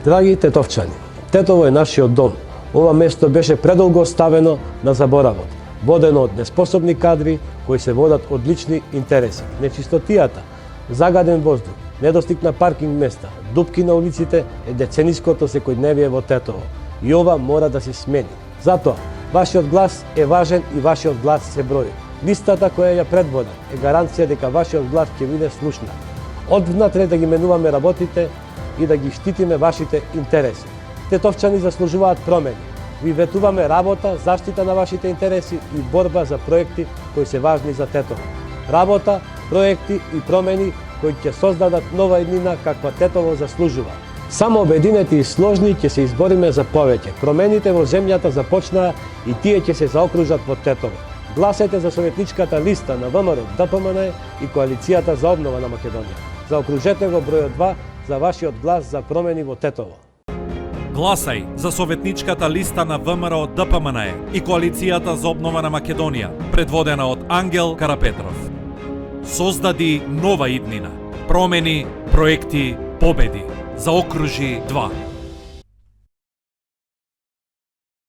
Драги тетовчани, Тетово е нашиот дом. Ова место беше предолго оставено на заборавот, водено од неспособни кадри кои се водат од лични интереси. Нечистотијата, загаден воздух, недостиг на паркинг места, дупки на улиците е децениското секојдневие во Тетово. И ова мора да се смени. Затоа, вашиот глас е важен и вашиот глас се брои. Листата која ја предводам е гаранција дека вашиот глас ќе биде слушнат. Од внатре да ги менуваме работите и да ги штитиме вашите интереси. Тетовчани заслужуваат промени. Ви ветуваме работа, заштита на вашите интереси и борба за проекти кои се важни за Тетово. Работа, проекти и промени кои ќе создадат нова иднина каква Тетово заслужува. Само обединети и сложни ќе се избориме за повеќе. Промените во земјата започнаа и тие ќе се заокружат во Тетово. Гласете за советничката листа на ВМРО, ДПМН и Коалицијата за обнова на Македонија. Заокружете го бројот 2 за вашиот глас за промени во Тетово. Гласај за советничката листа на ВМРО, ДПМН и Коалицијата за обнова на Македонија, предводена од Ангел Карапетров. Создади нова иднина. Промени, проекти, победи. Заокружи 2.